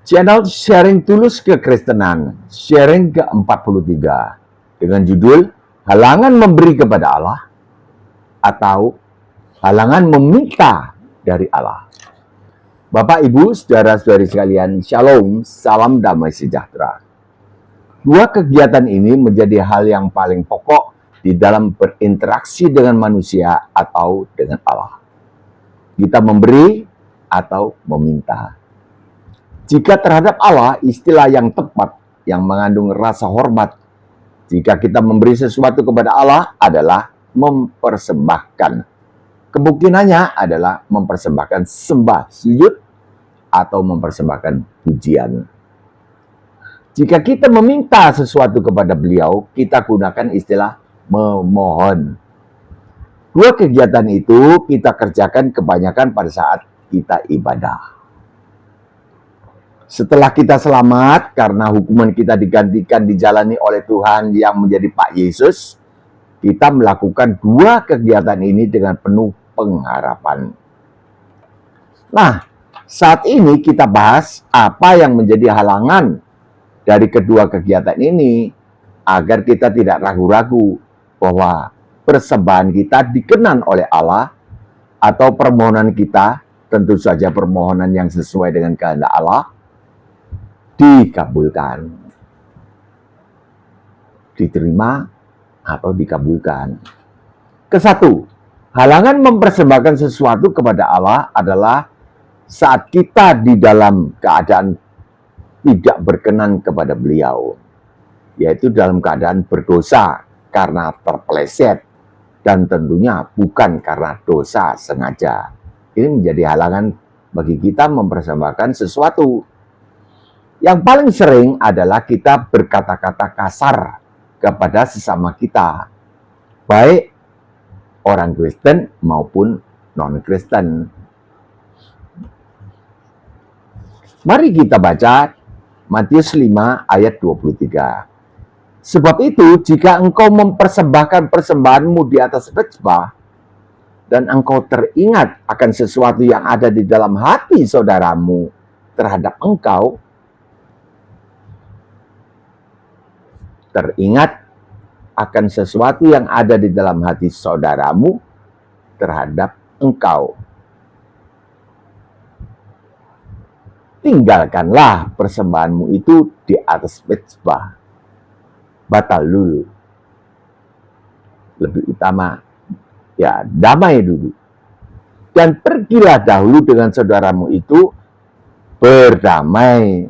channel Sharing Tulus Kekristenan, sharing ke-43, dengan judul Halangan Memberi kepada Allah atau Halangan Meminta dari Allah. Bapak, Ibu, saudara-saudari sekalian, Shalom, salam damai sejahtera. Dua kegiatan ini menjadi hal yang paling pokok di dalam berinteraksi dengan manusia atau dengan Allah. Kita memberi atau meminta. Jika terhadap Allah, istilah yang tepat yang mengandung rasa hormat jika kita memberi sesuatu kepada Allah adalah mempersembahkan. Kemungkinannya adalah mempersembahkan sembah, sujud, atau mempersembahkan pujian. Jika kita meminta sesuatu kepada beliau, kita gunakan istilah memohon. Dua kegiatan itu kita kerjakan kebanyakan pada saat kita ibadah. Setelah kita selamat karena hukuman kita digantikan dijalani oleh Tuhan yang menjadi Pak Yesus, kita melakukan dua kegiatan ini dengan penuh pengharapan. Nah, saat ini kita bahas apa yang menjadi halangan dari kedua kegiatan ini agar kita tidak ragu-ragu bahwa persembahan kita dikenan oleh Allah atau permohonan kita, tentu saja permohonan yang sesuai dengan kehendak Allah, dikabulkan, diterima atau dikabulkan. Kesatu, halangan mempersembahkan sesuatu kepada Allah adalah saat kita di dalam keadaan tidak berkenan kepada beliau, yaitu dalam keadaan berdosa karena terpeleset dan tentunya bukan karena dosa sengaja. Ini menjadi halangan bagi kita mempersembahkan sesuatu. Yang paling sering adalah kita berkata-kata kasar kepada sesama kita, baik orang Kristen maupun non-Kristen. Mari kita baca Matius 5 ayat 23. Sebab itu, jika engkau mempersembahkan persembahanmu di atas mezbah, dan engkau teringat akan sesuatu yang ada di dalam hati saudaramu terhadap engkau, teringat akan sesuatu yang ada di dalam hati saudaramu terhadap engkau, tinggalkanlah persembahanmu itu di atas mezbah. Batal dulu. Lebih utama, ya damai dulu. Dan pergilah dahulu dengan saudaramu itu berdamai.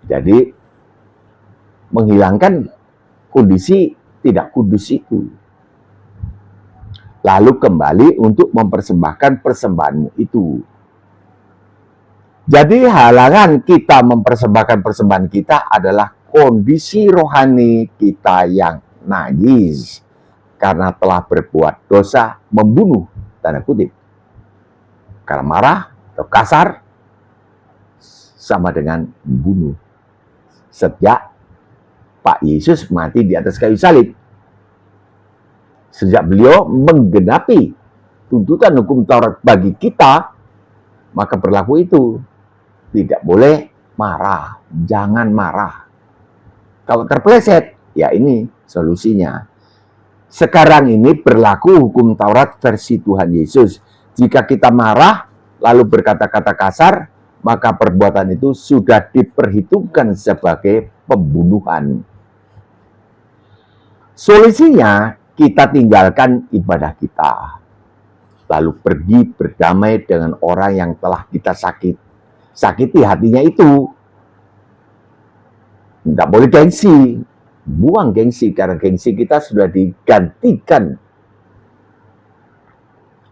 Jadi, menghilangkan kondisi tidak kudus itu. Lalu kembali untuk mempersembahkan persembahanmu itu. Jadi halangan kita mempersembahkan persembahan kita adalah kondisi rohani kita yang najis karena telah berbuat dosa, membunuh, tanda kutip. Karena marah atau kasar sama dengan membunuh. Sejak Pak Yesus mati di atas kayu salib. Sejak beliau menggenapi tuntutan hukum Taurat bagi kita, maka berlaku itu. Tidak boleh marah, jangan marah. Kalau terpeleset, ya ini solusinya. Sekarang ini berlaku hukum Taurat versi Tuhan Yesus. Jika kita marah, lalu berkata-kata kasar, maka perbuatan itu sudah diperhitungkan sebagai pembunuhan. Solusinya, kita tinggalkan ibadah kita. Lalu pergi berdamai dengan orang yang telah kita sakiti hatinya itu. Tidak boleh gengsi. Buang gengsi, karena gengsi kita sudah digantikan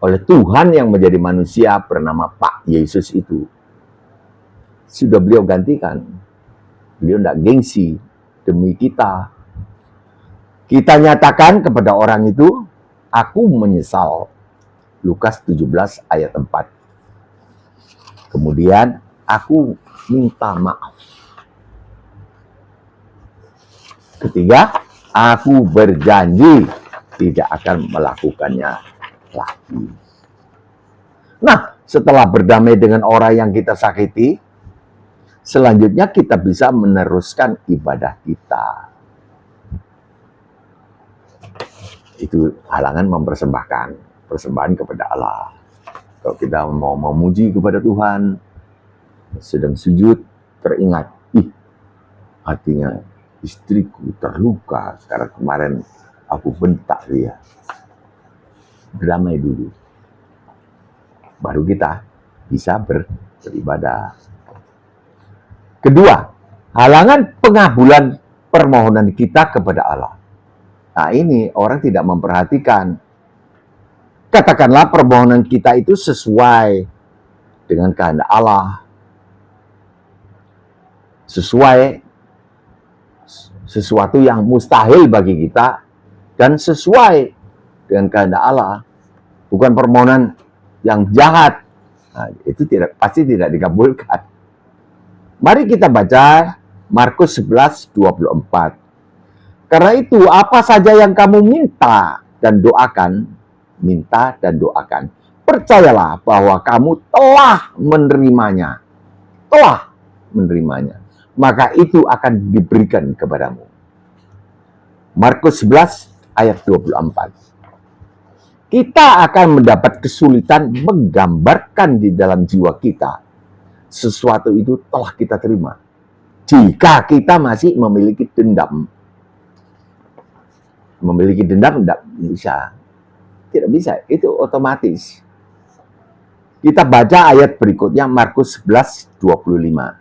oleh Tuhan yang menjadi manusia bernama Pak Yesus itu. Sudah beliau gantikan. Beliau tidak gengsi demi kita. Kita nyatakan kepada orang itu, aku menyesal. Lukas 17 ayat 4. Kemudian, aku minta maaf. Ketiga, aku berjanji tidak akan melakukannya lagi. Nah, Setelah berdamai dengan orang yang kita sakiti, selanjutnya kita bisa meneruskan ibadah kita. Itu halangan mempersembahkan persembahan kepada Allah. Kalau kita mau memuji kepada Tuhan, sedang sujud, teringat, hatinya istriku terluka karena kemarin aku bentak dia. Berdamai dulu. Baru kita bisa beribadah. Kedua, halangan pengabulan permohonan kita kepada Allah. Nah, ini orang tidak memperhatikan. Katakanlah permohonan kita itu sesuai dengan kehendak Allah. Sesuai sesuatu yang mustahil bagi kita dan sesuai dengan kehendak Allah. Bukan permohonan yang jahat. Nah, itu pasti tidak dikabulkan. Mari kita baca Markus 11:24. Karena itu, apa saja yang kamu minta dan doakan, percayalah bahwa kamu telah menerimanya. Maka itu akan diberikan kepadamu. Markus 11 ayat 24. Kita akan mendapat kesulitan menggambarkan di dalam jiwa kita sesuatu itu telah kita terima. Jika kita masih memiliki dendam. Memiliki dendam tidak bisa. Tidak bisa, itu otomatis. Kita baca ayat berikutnya, Markus 11:25.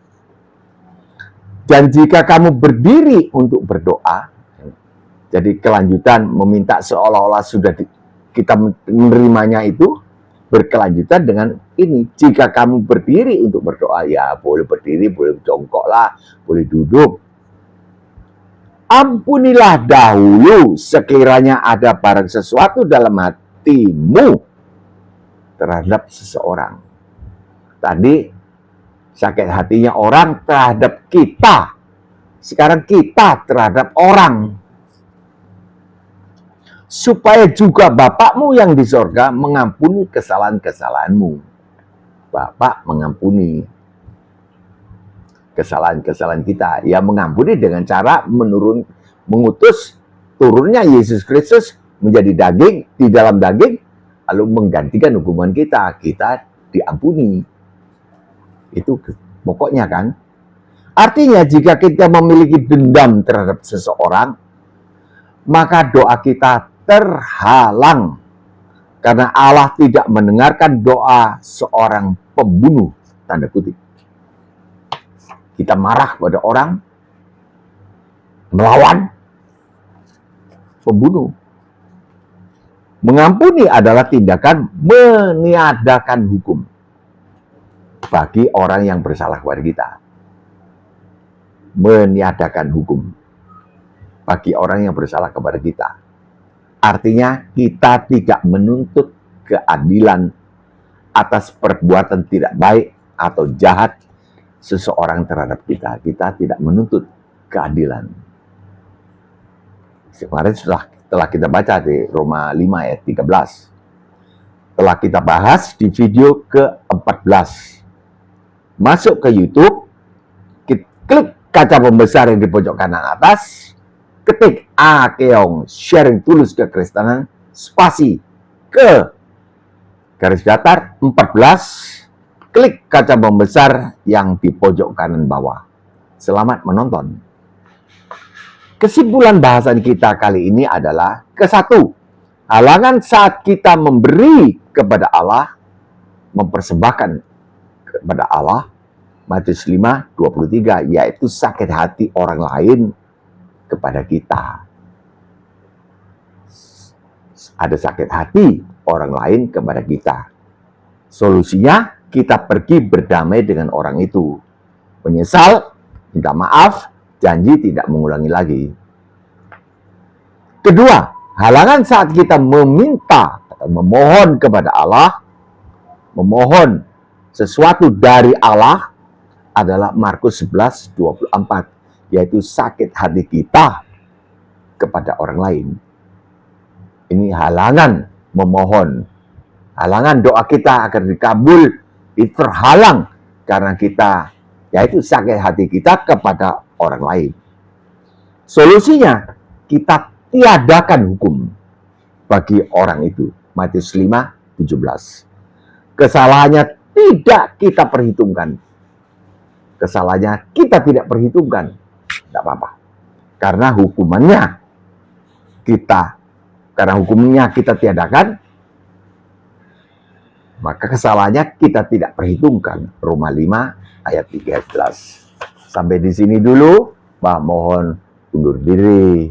Dan jika kamu berdiri untuk berdoa, jadi kelanjutan meminta seolah-olah sudah kita menerimanya itu, berkelanjutan dengan ini. Jika kamu berdiri untuk berdoa, ya boleh berdiri, boleh jongkok lah, boleh duduk. Ampunilah dahulu sekiranya ada barang sesuatu dalam hatimu terhadap seseorang. Tadi sakit hatinya orang terhadap kita. Sekarang kita terhadap orang. Supaya juga Bapakmu yang di sorga mengampuni kesalahan-kesalahanmu. Bapak mengampuni kesalahan-kesalahan kita. Ya mengampuni dengan cara mengutus turunnya Yesus Kristus menjadi daging, di dalam daging, lalu menggantikan hukuman kita. Kita diampuni. Itu pokoknya kan. Artinya jika kita memiliki dendam terhadap seseorang, maka doa kita terhalang. Karena Allah tidak mendengarkan doa seorang pembunuh, tanda kutip. Kita marah pada orang, melawan, pembunuh. Mengampuni adalah tindakan meniadakan hukum bagi orang yang bersalah kepada kita. Meniadakan hukum bagi orang yang bersalah kepada kita. Artinya kita tidak menuntut keadilan atas perbuatan tidak baik atau jahat seseorang terhadap kita. Kita tidak menuntut keadilan. Kemarin setelah kita baca di Roma 5 ayat 13. Telah kita bahas di video ke-14. Masuk ke YouTube, klik kaca pembesar yang di pojok kanan atas, ketik Akeong Sharing Tulus Kekristenan, spasi ke garis datar 14, klik kaca pembesar yang di pojok kanan bawah. Selamat menonton. Kesimpulan bahasan kita kali ini adalah ke-1, halangan saat kita memberi kepada Allah, mempersembahkan kepada Allah, Matius 5:23, yaitu sakit hati orang lain kepada kita. Ada sakit hati orang lain kepada kita. Solusinya, kita pergi berdamai dengan orang itu. Menyesal, minta maaf, janji tidak mengulangi lagi. Kedua, halangan saat kita meminta atau memohon kepada Allah, memohon sesuatu dari Allah adalah Markus 11:24, yaitu sakit hati kita kepada orang lain. Ini halangan memohon Halangan doa kita akan dikabul, terhalang karena kita, yaitu sakit hati kita kepada orang lain. Solusinya, kita tiadakan hukum bagi orang itu. Matius 5:17. Kesalahannya tidak kita perhitungkan. Kesalahannya kita tidak perhitungkan. Tidak apa-apa. Karena hukumannya kita tiadakan, maka kesalahannya kita tidak perhitungkan. Roma 5 ayat 13. Sampai di sini dulu, Mbak mohon undur diri.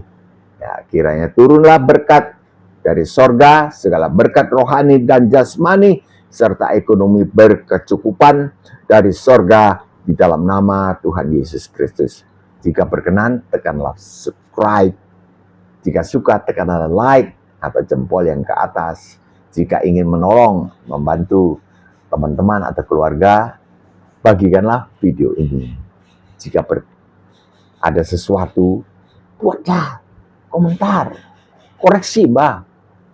Ya, kiranya turunlah berkat dari sorga, segala berkat rohani dan jasmani, serta ekonomi berkecukupan dari sorga di dalam nama Tuhan Yesus Kristus. Jika berkenan, tekanlah subscribe. Jika suka, tekanlah like atau jempol yang ke atas. Jika ingin menolong, membantu teman-teman atau keluarga, bagikanlah video ini. Jika ada sesuatu, buatlah komentar, koreksi Mbak,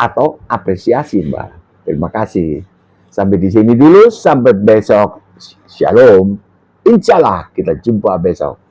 atau apresiasi Mbak. Terima kasih. Sampai di sini dulu, sampai besok. Shalom. Insya Allah kita jumpa besok.